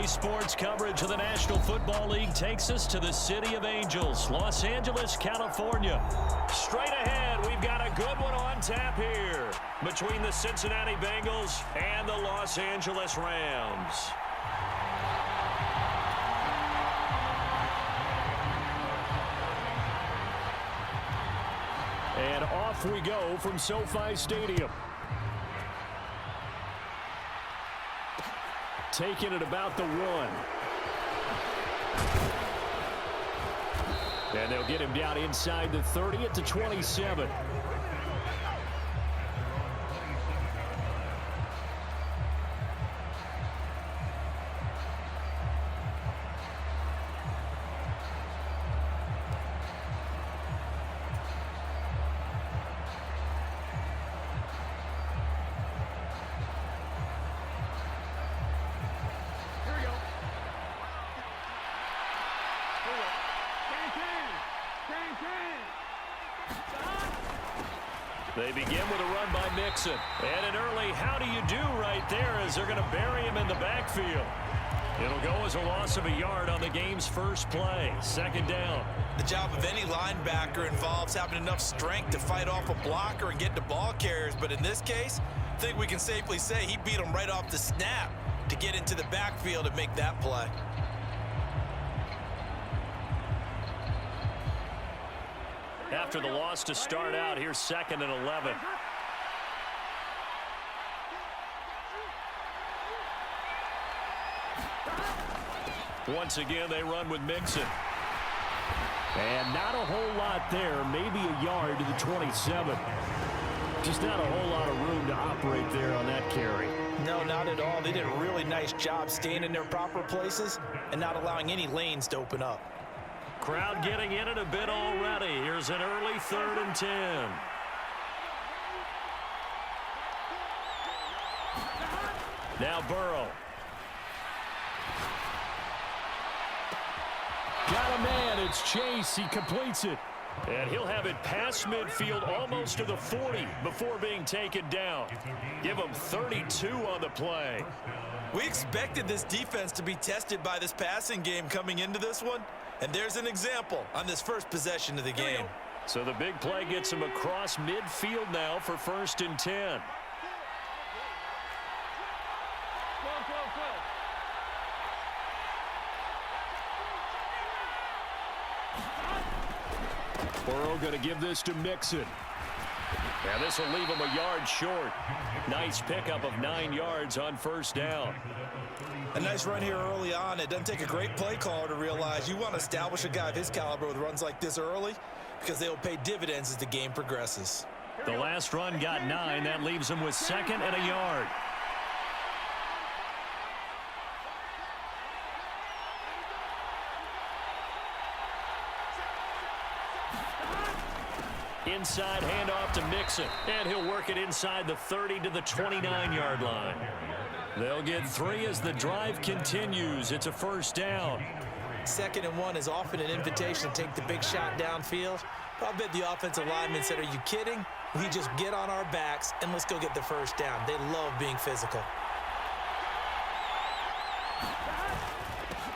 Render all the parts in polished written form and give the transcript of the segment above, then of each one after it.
Today's sports coverage of the National Football League takes us to the City of Angels, Los Angeles, California. Straight ahead, we've got a good one on tap here between the Cincinnati Bengals and the Los Angeles Rams. And off we go from SoFi Stadium. Taking it about the 1. And they'll get him down inside the 30 at the 27. They begin with a run by Mixon. And an early how do you do right there as they're going to bury him in the backfield. It'll go as a loss of a yard on the game's first play. Second down. The job of any linebacker involves having enough strength to fight off a blocker and get to ball carriers. But in this case, I think we can safely say he beat him right off the snap to get into the backfield and make that play. After the loss to start out, here's 2nd and 11. Once again, they run with Mixon. And not a whole lot there, maybe a yard to the 27. Just not a whole lot of room to operate there on that carry. No, not at all. They did a really nice job staying in their proper places and not allowing any lanes to open up. Crowd getting in it a bit already. Here's an early 3rd and 10. Now Burrow. Got a man. It's Chase. He completes it. And he'll have it past midfield almost to the 40 before being taken down. Give him 32 on the play. We expected this defense to be tested by this passing game coming into this one. And there's an example on this first possession of the game. So the big play gets him across midfield now for 1st and 10. Burrow going to give this to Mixon. And this will leave him a yard short. Nice pickup of 9 yards on 1st down. A nice run here early on. It doesn't take a great play caller to realize you want to establish a guy of his caliber with runs like this early because they will pay dividends as the game progresses. The last run got 9. That leaves him with 2nd and a yard. Inside handoff to Mixon. And he'll work it inside the 30 to the 29-yard line. They'll get 3 as the drive continues. It's a 1st down. 2nd and 1 is often an invitation to take the big shot downfield. But I bet the offensive lineman said, are you kidding? We just get on our backs and let's go get the 1st down. They love being physical.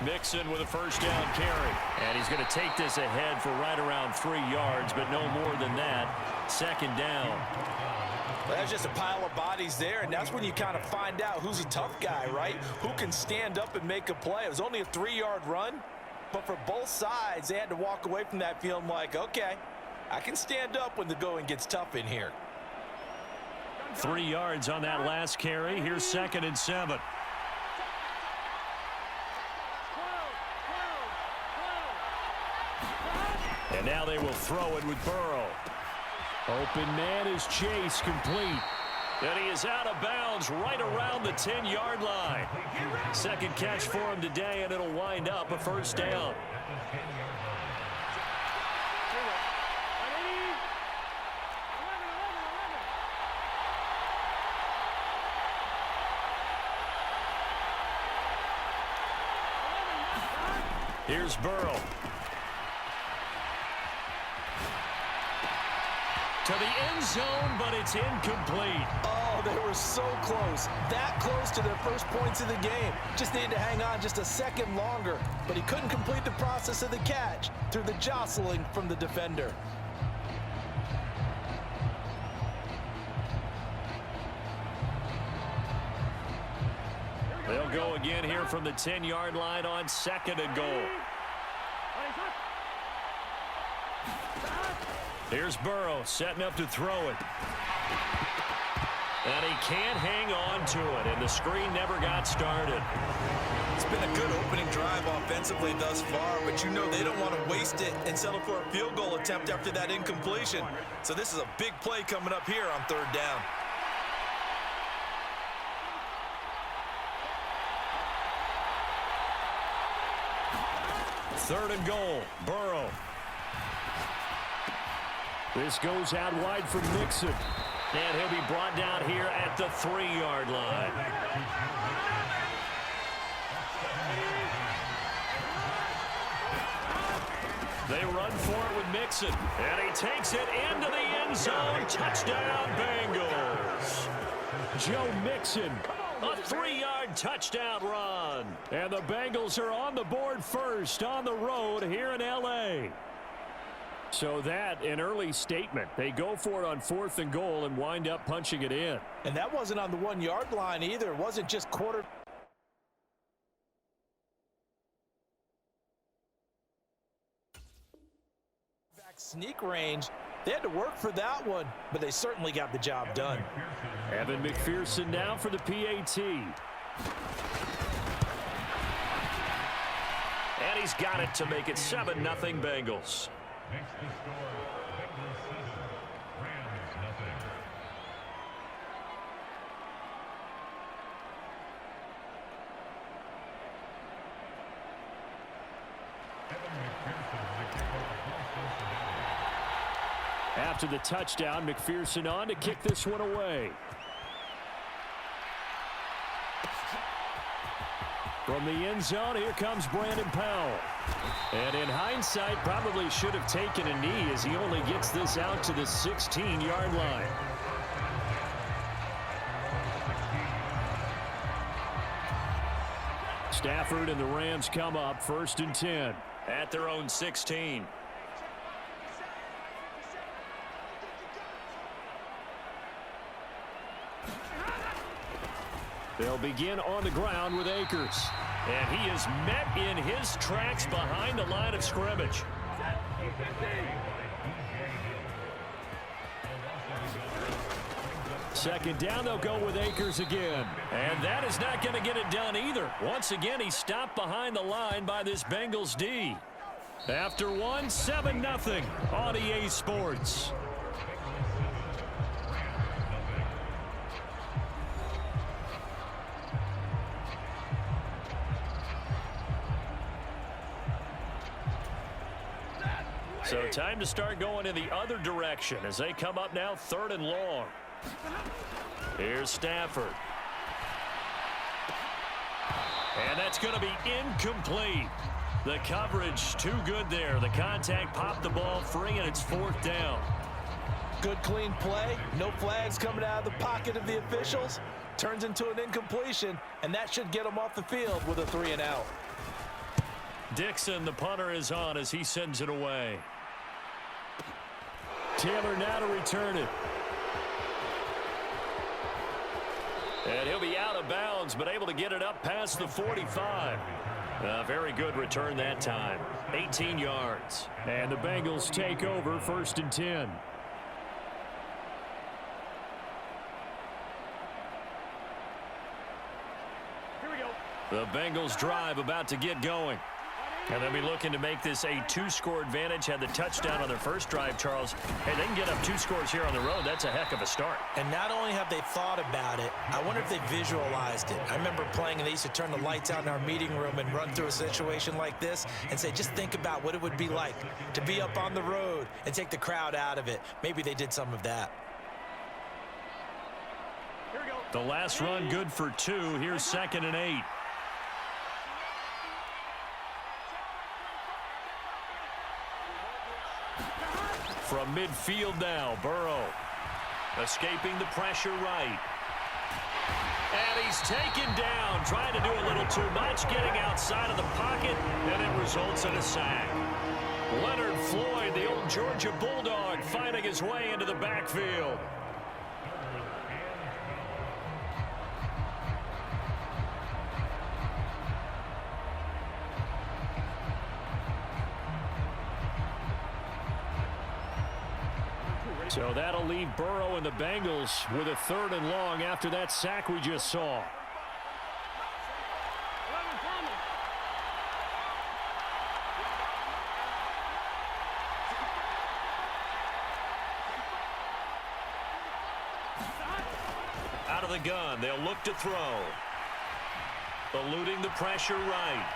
Mixon with a 1st down carry. And he's going to take this ahead for right around 3 yards, but no more than that. 2nd down. Well, there's just a pile of bodies there, and that's when you kind of find out who's a tough guy, right? Who can stand up and make a play. It was only a 3-yard run, but for both sides, they had to walk away from that feeling like, okay, I can stand up when the going gets tough in here. 3 yards on that last carry. Here's 2nd and 7. And now they will throw it with Burrow. Open man is Chase, complete. And he is out of bounds right around the 10-yard line. 2nd catch for him today, and it'll wind up a 1st down. Here's Burrow. To the end zone, but it's incomplete. Oh, they were so close. That close to their first points of the game. Just needed to hang on just a second longer. But he couldn't complete the process of the catch through the jostling from the defender. They'll go again here from the 10-yard line on 2nd and goal. Here's Burrow setting up to throw it. And he can't hang on to it, and the screen never got started. It's been a good opening drive offensively thus far, but you know they don't want to waste it and settle for a field goal attempt after that incompletion. So this is a big play coming up here on 3rd down. Third and goal, Burrow. This goes out wide for Mixon. And he'll be brought down here at the 3-yard line. They run for it with Mixon. And he takes it into the end zone. Touchdown, Bengals. Joe Mixon. A 3-yard touchdown run. And the Bengals are on the board first on the road here in L.A. So that, an early statement. They go for it on 4th and goal and wind up punching it in. And that wasn't on the 1-yard line either. It wasn't just quarter. Back sneak range. They had to work for that one, but they certainly got the job done. Evan McPherson now for the PAT. And he's got it to make it 7-0 Bengals. Makes the score Bengals 7, Rams nothing. Evan McPherson with the kickoff for Cincinnati. After the touchdown, McPherson on to kick this one away. From the end zone, here comes Brandon Powell. And in hindsight, probably should have taken a knee as he only gets this out to the 16-yard line. Stafford and the Rams come up 1st and 10 at their own 16. They'll begin on the ground with Akers. And he is met in his tracks behind the line of scrimmage. Second down, they'll go with Akers again. And that is not going to get it done either. Once again, he's stopped behind the line by this Bengals D. After one, 7-0 on EA Sports. So time to start going in the other direction as they come up now 3rd and long. Here's Stafford. And that's going to be incomplete. The coverage too good there. The contact popped the ball free, and it's 4th down. Good clean play. No flags coming out of the pocket of the officials. Turns into an incompletion, and that should get them off the field with a 3-and-out. Dixon, the punter, is on as he sends it away. Taylor now to return it. And he'll be out of bounds, but able to get it up past the 45. A very good return that time. 18 yards. And the Bengals take over 1st and 10. Here we go. The Bengals drive about to get going. And they'll be looking to make this a 2-score advantage. Had the touchdown on their first drive, Charles. Hey, they can get up 2 scores here on the road. That's a heck of a start. And not only have they thought about it, I wonder if they visualized it. I remember playing, and they used to turn the lights out in our meeting room and run through a situation like this and say, just think about what it would be like to be up on the road and take the crowd out of it. Maybe they did some of that. Here we go. The last run good for 2. Here's 2nd and 8. From midfield now, Burrow. Escaping the pressure right. And he's taken down, trying to do a little too much, getting outside of the pocket, and it results in a sack. Leonard Floyd, the old Georgia Bulldog, finding his way into the backfield. So that'll leave Burrow and the Bengals with a 3rd and long after that sack we just saw. Out of the gun, they'll look to throw. Eluding the pressure right.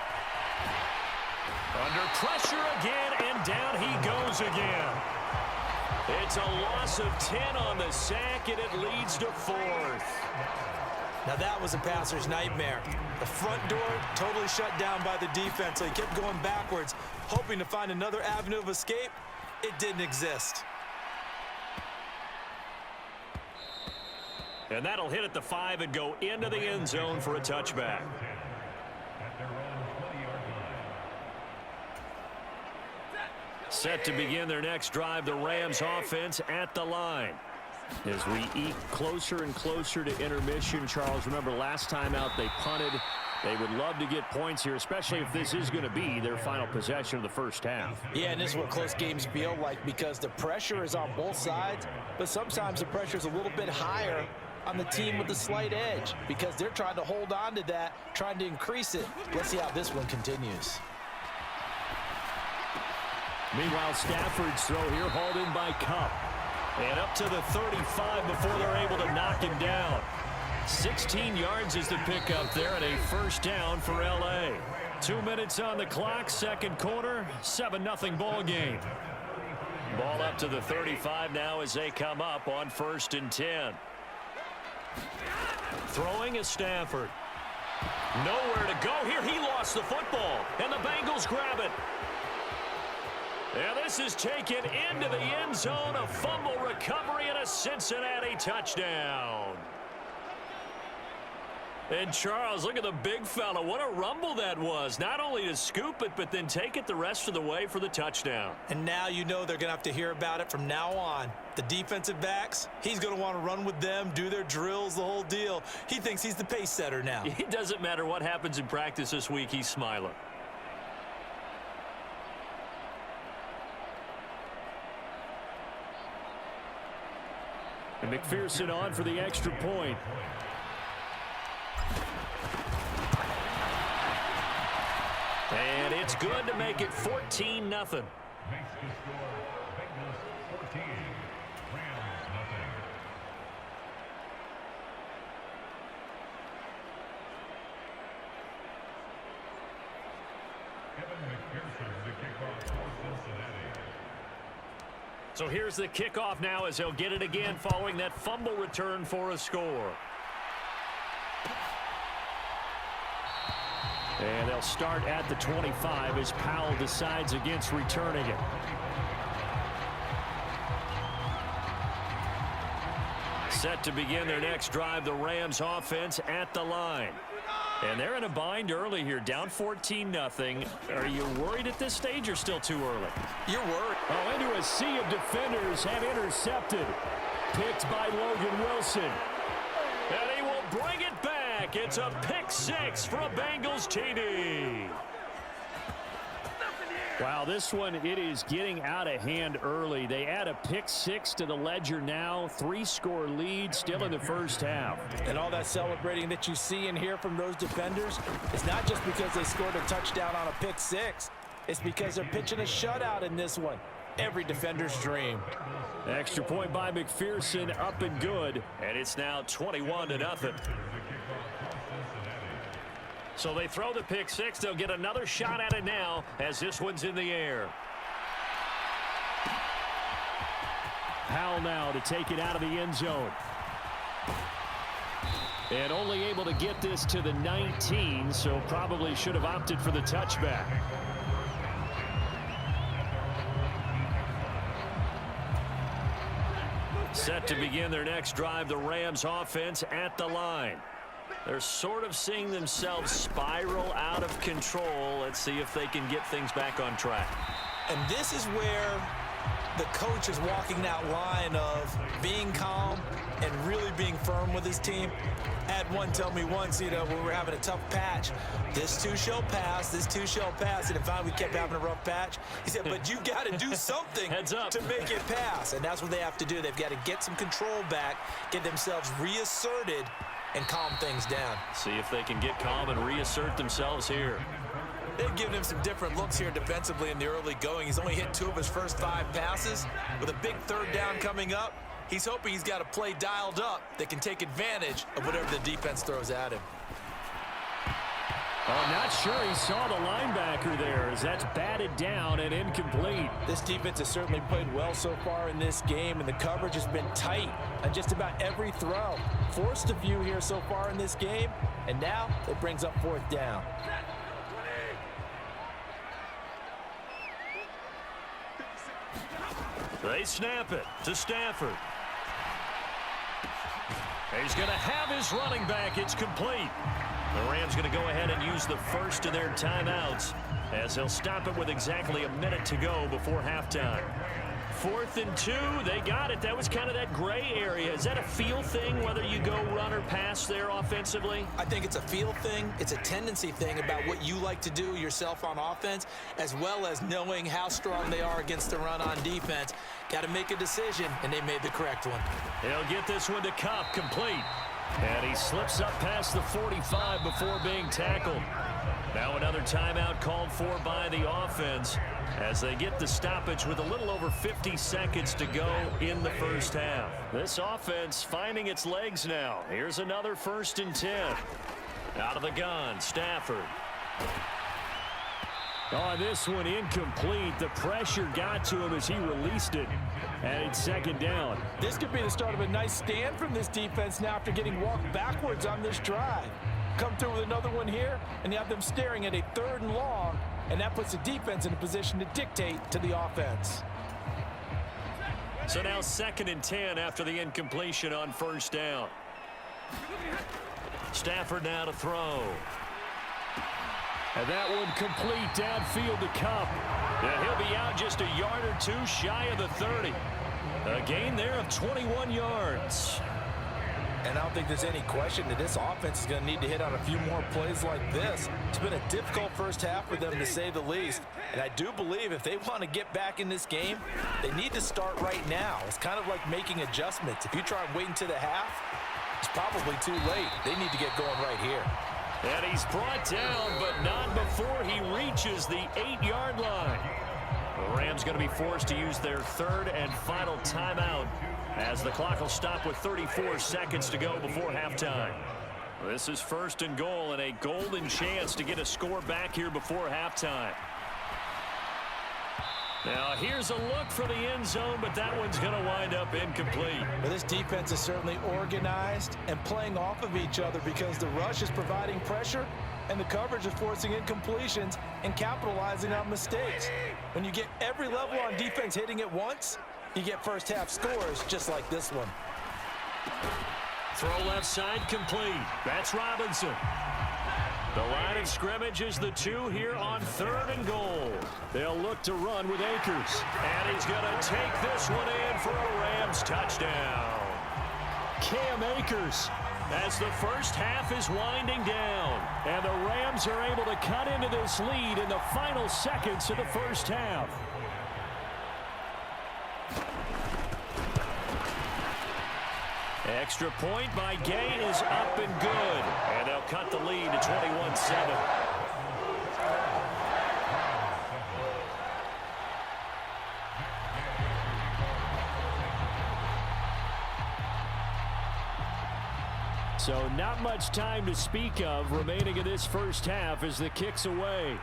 Under pressure again, and down he goes again. It's a loss of 10 on the sack, and it leads to 4th. Now that was a passer's nightmare. The front door totally shut down by the defense, so he kept going backwards, hoping to find another avenue of escape. It didn't exist. And that'll hit at the 5 and go into the end zone for a touchback. Set to begin their next drive, the Rams offense at the line. As we eke closer and closer to intermission, Charles, remember last time out they punted. They would love to get points here, especially if this is going to be their final possession of the first half. Yeah, and this is what close games feel like because the pressure is on both sides, but sometimes the pressure is a little bit higher on the team with the slight edge because they're trying to hold on to that, trying to increase it. Let's see how this one continues. Meanwhile, Stafford's throw here hauled in by Kupp. And up to the 35 before they're able to knock him down. 16 yards is the pickup there and a first down for L.A. 2 minutes on the clock, second quarter, 7-0 ball game. Ball up to the 35 now as they come up on 1st and 10. Throwing is Stafford. Nowhere to go here. He lost the football, and the Bengals grab it. And this is taken into the end zone, a fumble recovery and a Cincinnati touchdown. And Charles, look at the big fella. What a rumble that was. Not only to scoop it, but then take it the rest of the way for the touchdown. And now you know they're going to have to hear about it from now on. The defensive backs, he's going to want to run with them, do their drills, the whole deal. He thinks he's the pace setter now. It doesn't matter what happens in practice this week, he's smiling. And McPherson on for the extra point. And it's good to make it 14-0. Makes the score Bengals 14, Rams nothing. Kevin McPherson, the kickoff for Cincinnati. So here's the kickoff now as they'll get it again following that fumble return for a score. And they'll start at the 25 as Powell decides against returning it. Set to begin their next drive, the Rams offense at the line. And they're in a bind early here, down 14-0. Are you worried at this stage or still too early? You're worried. Oh, into a sea of defenders and intercepted. Picked by Logan Wilson. And he will bring it back. It's a pick six for a Bengals TD. Wow, this one, it is getting out of hand early. They add a pick six to the ledger now. 3-score lead still in the first half. And all that celebrating that you see and hear from those defenders, it's not just because they scored a touchdown on a pick six. It's because they're pitching a shutout in this one. Every defender's dream. Extra point by McPherson, up and good. And it's now 21-0. So they throw the pick six. They'll get another shot at it now as this one's in the air. Powell now to take it out of the end zone. And only able to get this to the 19, so probably should have opted for the touchback. Set to begin their next drive, the Rams offense at the line. They're sort of seeing themselves spiral out of control. Let's see if they can get things back on track. And this is where the coach is walking that line of being calm and really being firm with his team. I had one tell me once, when we were having a tough patch, this too shall pass, this too shall pass. And finally we kept having a rough patch. He said, but you got to do something Heads up. to make it pass. And that's what they have to do. They've got to get some control back, get themselves reasserted, and calm things down. See if they can get calm and reassert themselves here. They've given him some different looks here defensively in the early going. He's only hit 2 of his first 5 passes. With a big 3rd down coming up, he's hoping he's got a play dialed up that can take advantage of whatever the defense throws at him. I'm not sure he saw the linebacker there as that's batted down and incomplete. This defense has certainly played well so far in this game, and the coverage has been tight on just about every throw. Forced a few here so far in this game, and now it brings up 4th down. They snap it to Stafford. He's going to have his running back. It's complete. The Rams going to go ahead and use the first of their timeouts as they'll stop it with exactly a minute to go before halftime. 4th and 2. They got it. That was kind of that gray area. Is that a feel thing, whether you go run or pass there offensively? I think it's a feel thing. It's a tendency thing about what you like to do yourself on offense, as well as knowing how strong they are against the run on defense. Got to make a decision, and they made the correct one. He'll get this one to Kupp, complete. And he slips up past the 45 before being tackled. Now another timeout called for by the offense as they get the stoppage with a little over 50 seconds to go in the first half. This offense finding its legs now. Here's another 1st and 10. Out of the gun, Stafford. On this one, incomplete. The pressure got to him as he released it. And it's 2nd down. This could be the start of a nice stand from this defense now after getting walked backwards on this drive. Come through with another one here, and you have them staring at a 3rd and long, and that puts the defense in a position to dictate to the offense. So now 2nd and 10 after the incompletion on 1st down. Stafford now to throw. And that one complete downfield to Kupp. Yeah, he'll be out just a yard or 2 shy of the 30. A gain there of 21 yards. And I don't think there's any question that this offense is going to need to hit on a few more plays like this. It's been a difficult first half for them, to say the least. And I do believe if they want to get back in this game, they need to start right now. It's kind of like making adjustments. If you try and wait until the half, it's probably too late. They need to get going right here. And he's brought down, but not before he reaches the 8-yard line. The Rams going to be forced to use their 3rd and final timeout as the clock will stop with 34 seconds to go before halftime. This is 1st and goal and a golden chance to get a score back here before halftime. Now here's a look for the end zone, but that one's going to wind up incomplete. But this defense is certainly organized and playing off of each other because the rush is providing pressure and the coverage is forcing incompletions and capitalizing on mistakes. When you get every level on defense hitting at once, you get first half scores just like this one. Throw left side complete. That's Robinson. The line of scrimmage is the 2 here on 3rd and goal. They'll look to run with Akers. And he's going to take this one in for a Rams touchdown. Cam Akers as the first half is winding down. And the Rams are able to cut into this lead in the final seconds of the first half. Extra point by Gay is up and good. And they'll cut the lead to 21-7. So not much time to speak of remaining in this first half as the kick's away.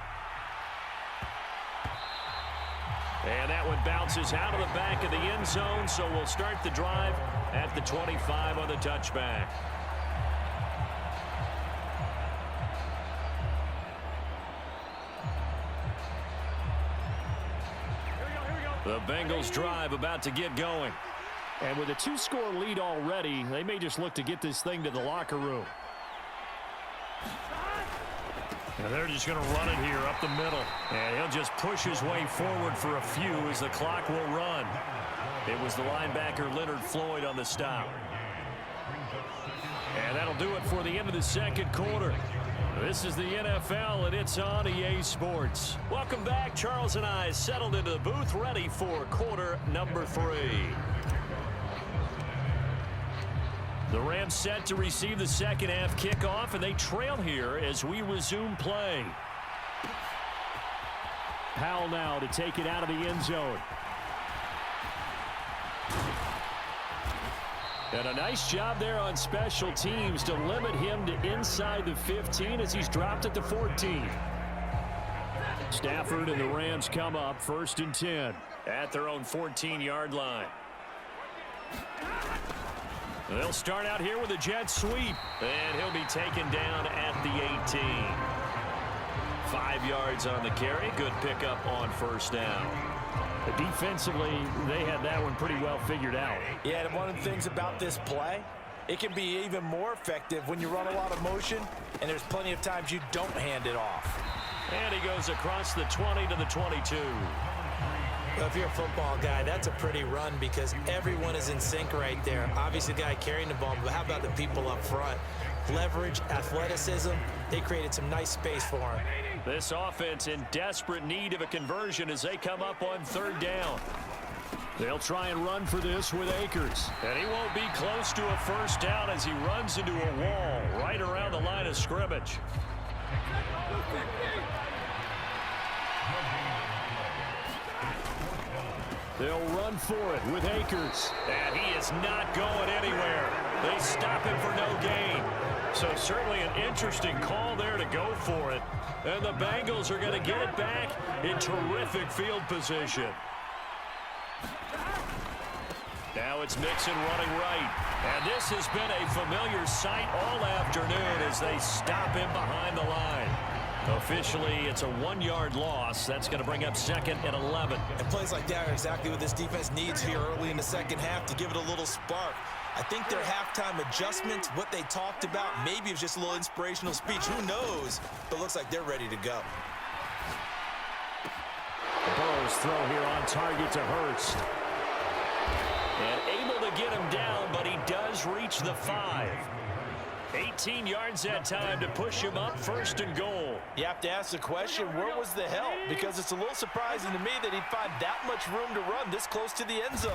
And that one bounces out of the back of the end zone, so we'll start the drive at the 25 on the touchback. The Bengals drive about to get going. And with a 2-score lead already, they may just look to get this thing to the locker room. And they're just going to run it here up the middle. And he'll just push his way forward for a few as the clock will run. It was the linebacker Leonard Floyd on the stop. And that'll do it for the end of the second quarter. This is the NFL, and it's on EA Sports. Welcome back. Charles and I settled into the booth, ready for quarter number 3. The Rams set to receive the second half kickoff, and they trail here as we resume play. Powell now to take it out of the end zone. And a nice job there on special teams to limit him to inside the 15 as he's dropped at the 14. Stafford and the Rams come up 1st and 10 at their own 14-yard line. They'll start out here with a jet sweep, and he'll be taken down at the 18. 5 yards on the carry. Good pickup on 1st down. Defensively, they had that one pretty well figured out. Yeah, and one of the things about this play, it can be even more effective when you run a lot of motion, and there's plenty of times you don't hand it off. And he goes across the 20 to the 22. Well, if you're a football guy, that's a pretty run because everyone is in sync right there. Obviously, the guy carrying the ball, but how about the people up front? Leverage, athleticism, they created some nice space for him. This offense in desperate need of a conversion as they come up on 3rd down. They'll try and run for this with Akers. And he won't be close to a 1st down as he runs into a wall right around the line of scrimmage. They'll run for it with Akers. And he is not going anywhere. They stop him for no gain. So certainly an interesting call there to go for it. And the Bengals are going to get it back in terrific field position. Now it's Mixon running right. And this has been a familiar sight all afternoon as they stop him behind the line. Officially, it's a 1-yard loss. That's going to bring up 2nd and 11. And plays like that are exactly what this defense needs here early in the second half to give it a little spark. I think their halftime adjustments, what they talked about, maybe it was just a little inspirational speech. Who knows? But it looks like they're ready to go. Burrow's throw here on target to Hurst. And able to get him down, but he does reach the 5. 18 yards that time to push him up 1st and goal. You have to ask the question, where was the help? Because it's a little surprising to me that he'd find that much room to run this close to the end zone.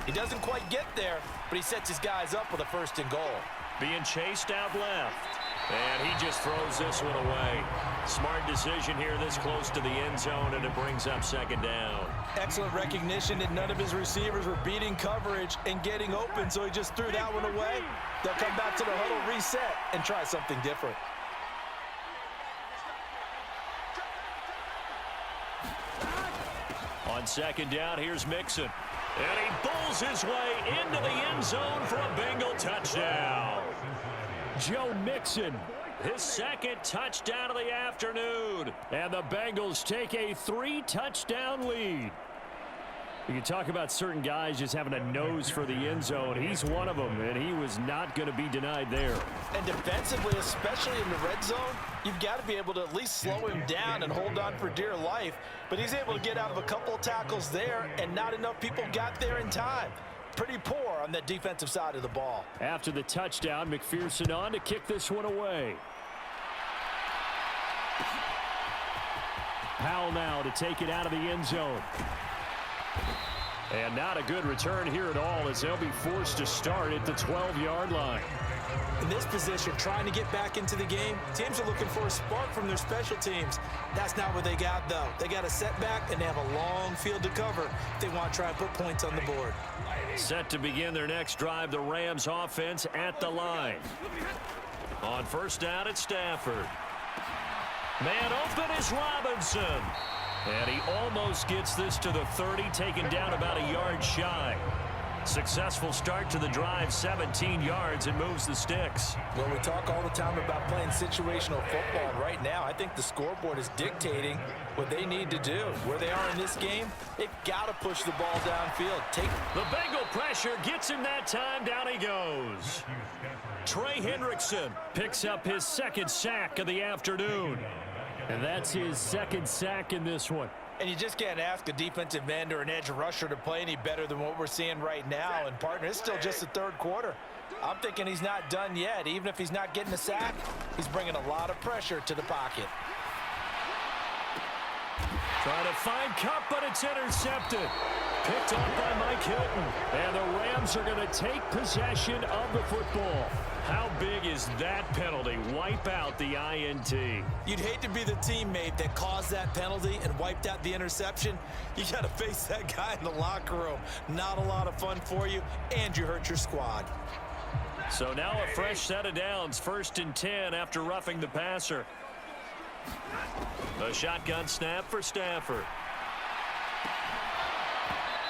He doesn't quite get there, but he sets his guys up with a 1st and goal. Being chased out left. And he just throws this one away. Smart decision here this close to the end zone, and it brings up 2nd down. Excellent recognition that none of his receivers were beating coverage and getting open, so he just threw that one away. They'll come back to the huddle, reset, and try something different. On 2nd down, here's Mixon. And he bowls his way into the end zone for a Bengal touchdown. Joe Mixon, his 2nd touchdown of the afternoon. And the Bengals take a 3-touchdown lead. You can talk about certain guys just having a nose for the end zone. He's one of them, and he was not going to be denied there. And defensively, especially in the red zone, you've got to be able to at least slow him down and hold on for dear life. But he's able to get out of a couple of tackles there, and not enough people got there in time. Pretty poor on that defensive side of the ball. After the touchdown, McPherson on to kick this one away. Powell now to take it out of the end zone. And not a good return here at all as they'll be forced to start at the 12-yard line. In this position, trying to get back into the game, teams are looking for a spark from their special teams. That's not what they got, though. They got a setback, and they have a long field to cover if they want to try and put points on the board. Set to begin their next drive, the Rams offense at the line. On 1st down, it's Stafford. Man open is Robinson. And he almost gets this to the 30, taken down about a yard shy. Successful start to the drive, 17 yards, and moves the sticks. Well, we talk all the time about playing situational football. And right now, I think the scoreboard is dictating what they need to do. Where they are in this game, they've got to push the ball downfield. The Bengal pressure gets him that time. Down he goes. Trey Hendrickson picks up his second sack of the afternoon. And that's his second sack in this one. And you just can't ask a defensive end or an edge rusher to play any better than what we're seeing right now. And, partner, it's still just the third quarter. I'm thinking he's not done yet. Even if he's not getting a sack, he's bringing a lot of pressure to the pocket. Trying to find Cup, but it's intercepted. Picked off by Mike Hilton. And the Rams are going to take possession of the football. How big is that penalty? Wipe out the INT. You'd hate to be the teammate that caused that penalty and wiped out the interception. You got to face that guy in the locker room. Not a lot of fun for you, and you hurt your squad. So now a fresh set of downs. 1st and 10 after roughing the passer. A shotgun snap for Stafford.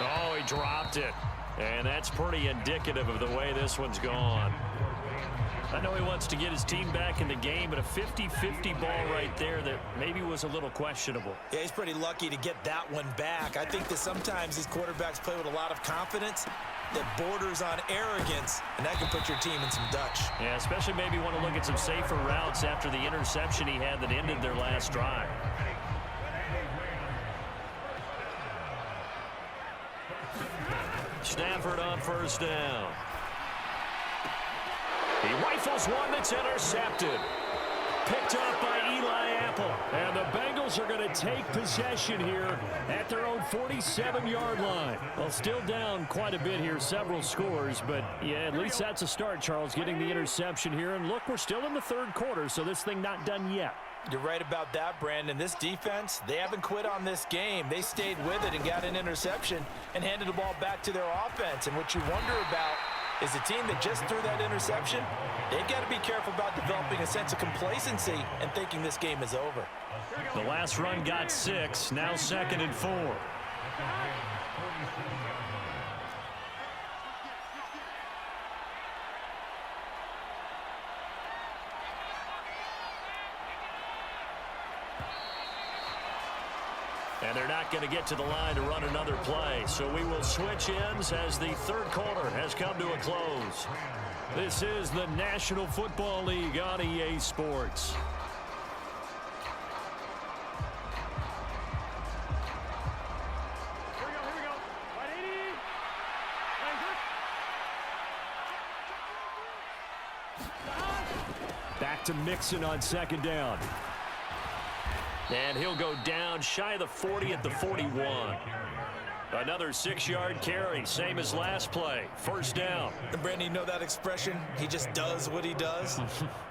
Oh, he dropped it. And that's pretty indicative of the way this one's gone. I know he wants to get his team back in the game, but a 50-50 ball right there that maybe was a little questionable. Yeah, he's pretty lucky to get that one back. I think that sometimes these quarterbacks play with a lot of confidence that borders on arrogance, and that can put your team in some Dutch. Yeah, especially maybe want to look at some safer routes after the interception he had that ended their last drive. Stafford on 1st down. He rifles one that's intercepted. Picked up by Eli Apple. And the Bengals are going to take possession here at their own 47-yard line. Well, still down quite a bit here, several scores. But, yeah, at least that's a start, Charles, getting the interception here. And, look, we're still in the third quarter, so this thing not done yet. You're right about that, Brandon. This defense, they haven't quit on this game. They stayed with it and got an interception and handed the ball back to their offense. And what you wonder about is the team that just threw that interception, they've got to be careful about developing a sense of complacency and thinking this game is over. The last run got 6, now 2nd and 4. And they're not going to get to the line to run another play. So we will switch ends as the third quarter has come to a close. This is the National Football League on EA Sports. Back to Mixon on 2nd down. And he'll go down shy of the 40 at the 41. Another 6-yard carry, same as last play. 1st down. And Brandon, you know that expression? He just does what he does.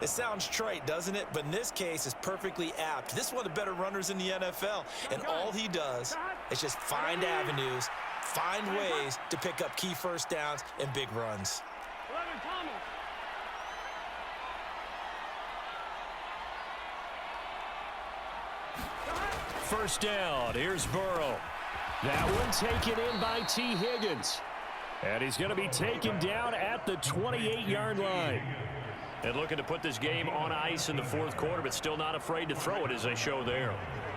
It sounds trite, doesn't it? But in this case, it's perfectly apt. This is one of the better runners in the NFL. And all he does is just find avenues, find ways to pick up key 1st downs and big runs. 1st down. Here's Burrow. That one taken in by T. Higgins. And he's going to be taken down at the 28-yard line. And looking to put this game on ice in the 4th quarter, but still not afraid to throw it as they show there.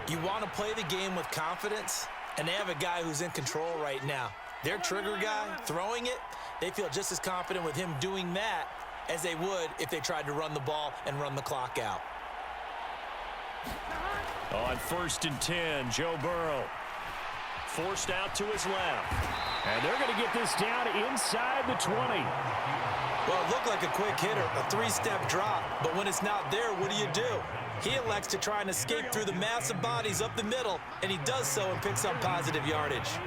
You want to play the game with confidence, and they have a guy who's in control right now. Their trigger guy, throwing it, they feel just as confident with him doing that as they would if they tried to run the ball and run the clock out. On 1st and 10, Joe Burrow forced out to his left. And they're going to get this down inside the 20. Well, it looked like a quick hitter, a 3-step drop. But when it's not there, what do? He elects to try and escape through the massive bodies up the middle, and he does so and picks up positive yardage.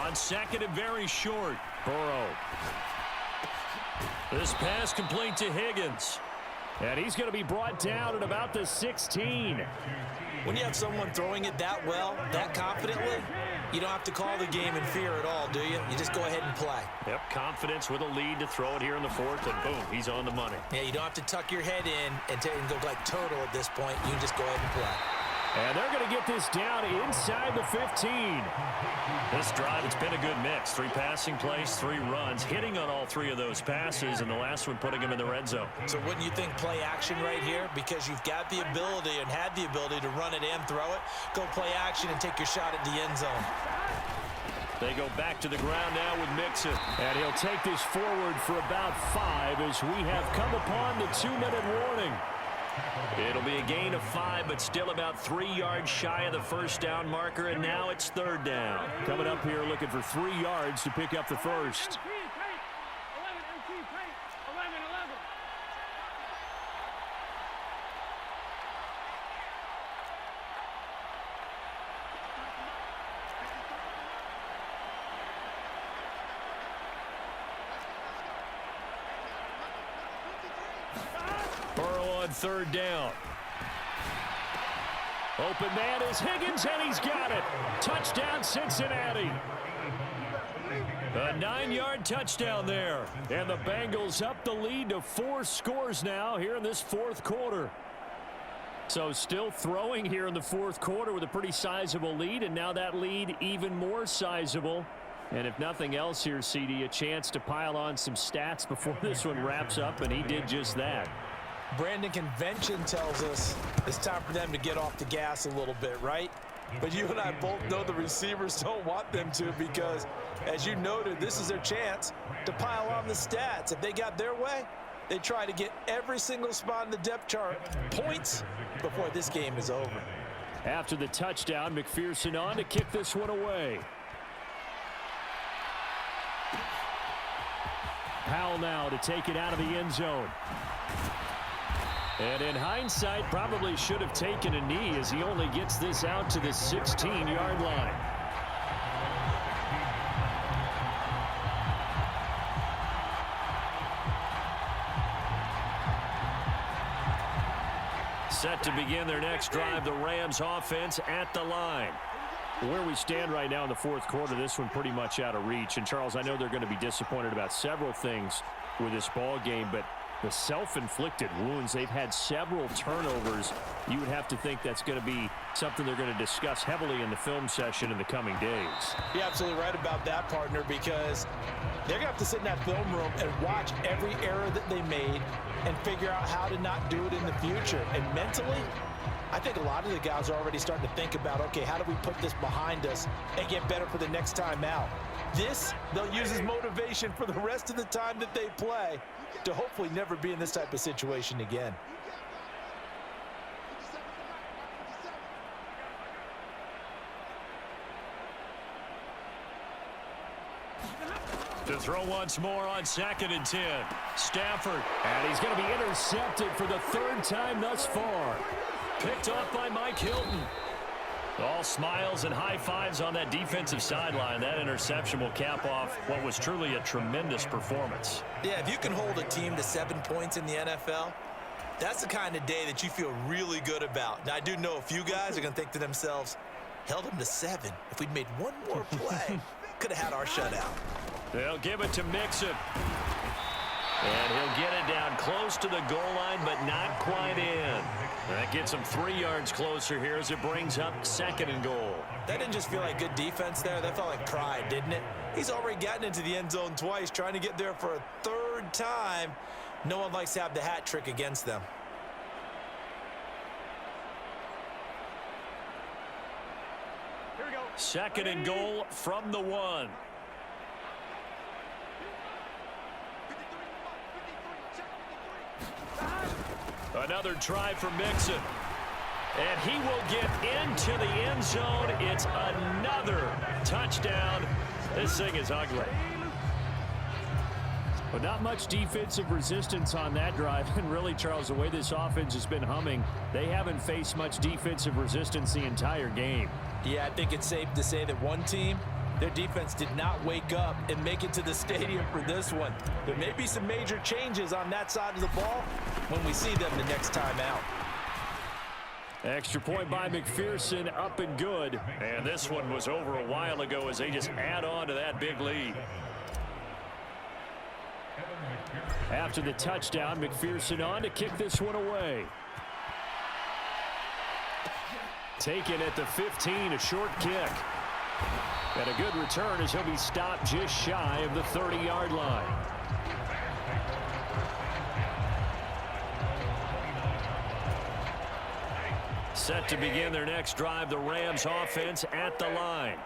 On 2nd and very short, Burrow. This pass complete to Higgins. And he's going to be brought down at about the 16. When you have someone throwing it that well, that confidently, you don't have to call the game in fear at all, do you? You just go ahead and play. Yep, confidence with a lead to throw it here in the 4th, and boom, he's on the money. Yeah, you don't have to tuck your head in and go like turtle at this point. You can just go ahead and play. And they're going to get this down inside the 15. This drive, it's been a good mix. 3 passing plays, 3 runs, hitting on all 3 of those passes, and the last one putting him in the red zone. So wouldn't you think play action right here? Because you've got the ability and had the ability to run it and throw it. Go play action and take your shot at the end zone. They go back to the ground now with Mixon. And he'll take this forward for about 5 as we have come upon the 2-minute warning. It'll be a gain of 5, but still about 3 yards shy of the first down marker, and now it's 3rd down. Coming up here looking for 3 yards to pick up the first. Burrow on 3rd down. Open man is Higgins, and he's got it. Touchdown, Cincinnati. A 9-yard touchdown there. And the Bengals up the lead to 4 scores now here in this 4th quarter. So still throwing here in the 4th quarter with a pretty sizable lead, and now that lead even more sizable. And if nothing else here, CD, a chance to pile on some stats before this one wraps up, and he did just that. Brandon, convention tells us it's time for them to get off the gas a little bit, right? But you and I both know the receivers don't want them to because, as you noted, this is their chance to pile on the stats. If they got their way, they try to get every single spot in the depth chart points before this game is over. After the touchdown, McPherson on to kick this one away. Powell now to take it out of the end zone. And in hindsight, probably should have taken a knee as he only gets this out to the 16-yard line. Set to begin their next drive, the Rams offense at the line. Where we stand right now in the 4th quarter, this one pretty much out of reach. And, Charles, I know they're going to be disappointed about several things with this ball game, but the self-inflicted wounds, they've had several turnovers. You would have to think that's going to be something they're going to discuss heavily in the film session in the coming days. You're absolutely right about that, partner, because they're going to have to sit in that film room and watch every error that they made and figure out how to not do it in the future. And mentally, I think a lot of the guys are already starting to think about, okay, how do we put this behind us and get better for the next time out? This, they'll use as motivation for the rest of the time that they play to hopefully never be in this type of situation again. To throw once more on 2nd and 10. Stafford, and he's going to be intercepted for the 3rd time thus far. Picked off by Mike Hilton. All smiles and high fives on that defensive sideline. That interception will cap off what was truly a tremendous performance. Yeah, if you can hold a team to 7 points in the NFL, that's the kind of day that you feel really good about. Now, I do know a few guys are going to think to themselves, held them to 7. If we'd made one more play, could have had our shutout. They'll give it to Mixon. And he'll get it down close to the goal line, but not quite in. That gets him 3 yards closer here as it brings up 2nd and goal. That didn't just feel like good defense there. That felt like pride, didn't it? He's already gotten into the end zone twice, trying to get there for a 3rd time. No one likes to have the hat trick against them. Here we go. 2nd and goal from the 1. Another try for Mixon. And he will get into the end zone. It's another touchdown. This thing is ugly. But not much defensive resistance on that drive. And really, Charles, the way this offense has been humming, they haven't faced much defensive resistance the entire game. Yeah, I think it's safe to say that one team, their defense did not wake up and make it to the stadium for this one. There may be some major changes on that side of the ball when we see them the next time out. Extra point by McPherson, up and good. And this one was over a while ago as they just add on to that big lead. After the touchdown, McPherson on to kick this one away. Taken at the 15, a short kick. And a good return as he'll be stopped just shy of the 30-yard line. Set to begin their next drive, the Rams offense at the line.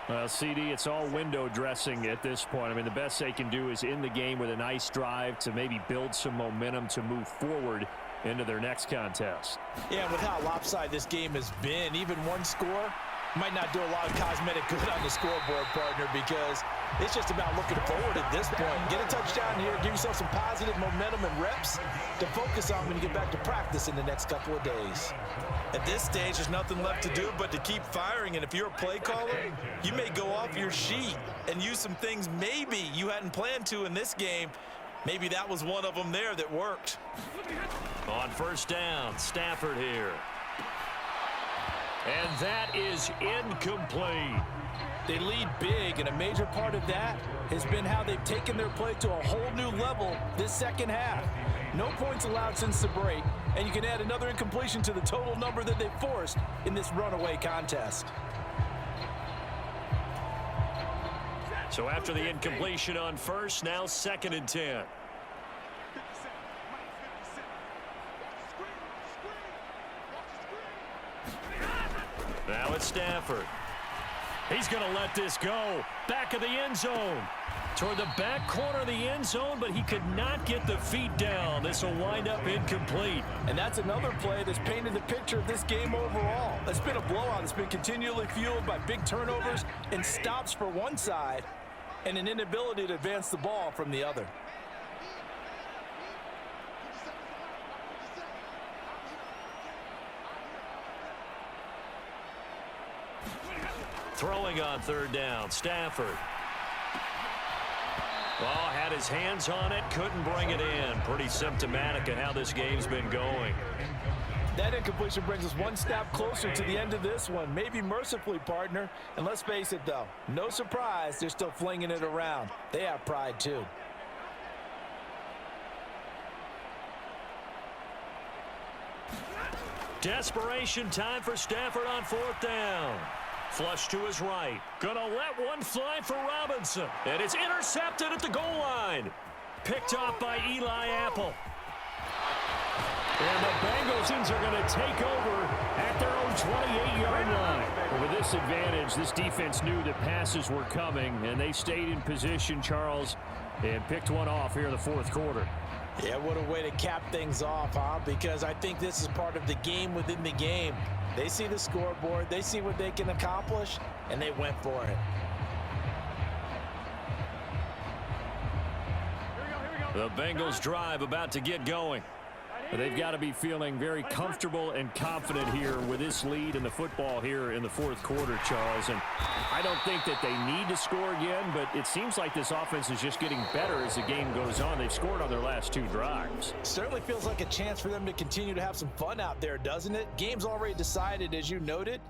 Well, CD, it's all window dressing at this point. I mean, the best they can do is in the game with a nice drive to maybe build some momentum to move forward into their next contest. Yeah, with how lopsided this game has been, even one score might not do a lot of cosmetic good on the scoreboard, partner, because it's just about looking forward at this point. Get a touchdown here, give yourself some positive momentum and reps to focus on when you get back to practice in the next couple of days. At this stage, there's nothing left to do but to keep firing, and if you're a play caller, you may go off your sheet and use some things maybe you hadn't planned to in this game. Maybe that was one of them there that worked. On first down, Stafford here. And that is incomplete. They lead big, and a major part of that has been how they've taken their play to a whole new level this second half. No points allowed since the break, and you can add another incompletion to the total number that they forced in this runaway contest. So after the incompletion on first, now 2nd and 10. Now it's Stafford. He's going to let this go. Back of the end zone. Toward the back corner of the end zone, but he could not get the feet down. This will wind up incomplete. And that's another play that's painted the picture of this game overall. It's been a blowout. It's been continually fueled by big turnovers and stops for one side and an inability to advance the ball from the other. Throwing on 3rd down, Stafford. Well, had his hands on it, couldn't bring it in. Pretty symptomatic of how this game's been going. That incompletion brings us one step closer to the end of this one. Maybe mercifully, partner. And let's face it, though, no surprise, they're still flinging it around. They have pride, too. Desperation time for Stafford on 4th down. Flush to his right. Gonna let one fly for Robinson. And it's intercepted at the goal line. Picked off by Eli Apple. And the Bengals are going to take over at their own 28-yard line. Well, with this advantage, this defense knew that passes were coming, and they stayed in position, Charles, and picked one off here in the 4th quarter. Yeah, what a way to cap things off, huh? Because I think this is part of the game within the game. They see the scoreboard, they see what they can accomplish, and they went for it. The Bengals drive about to get going. They've got to be feeling very comfortable and confident here with this lead in the football here in the 4th quarter, Charles. And I don't think that they need to score again, but it seems like this offense is just getting better as the game goes on. They've scored on their last 2 drives. Certainly feels like a chance for them to continue to have some fun out there, doesn't it? Game's already decided, as you noted.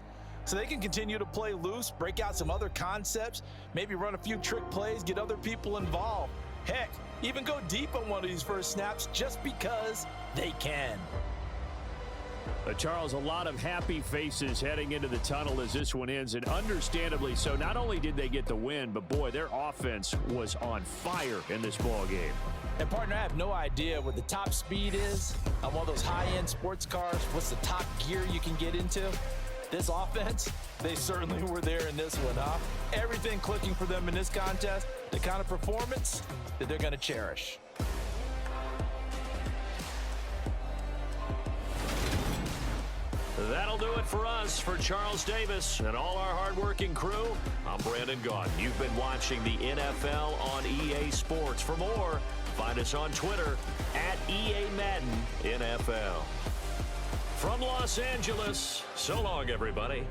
So they can continue to play loose, break out some other concepts, maybe run a few trick plays, get other people involved. Heck, even go deep on one of these first snaps just because they can. Charles, a lot of happy faces heading into the tunnel as this one ends, and understandably so. Not only did they get the win, but boy, their offense was on fire in this ball game. And partner, I have no idea what the top speed is on one of those high-end sports cars. What's the top gear you can get into? This offense, they certainly were there in this one, huh? Everything clicking for them in this contest, the kind of performance that they're going to cherish. That'll do it for us. For Charles Davis and all our hardworking crew, I'm Brandon Gaudin. You've been watching the NFL on EA Sports. For more, find us on Twitter at EA Madden NFL. From Los Angeles, so long, everybody.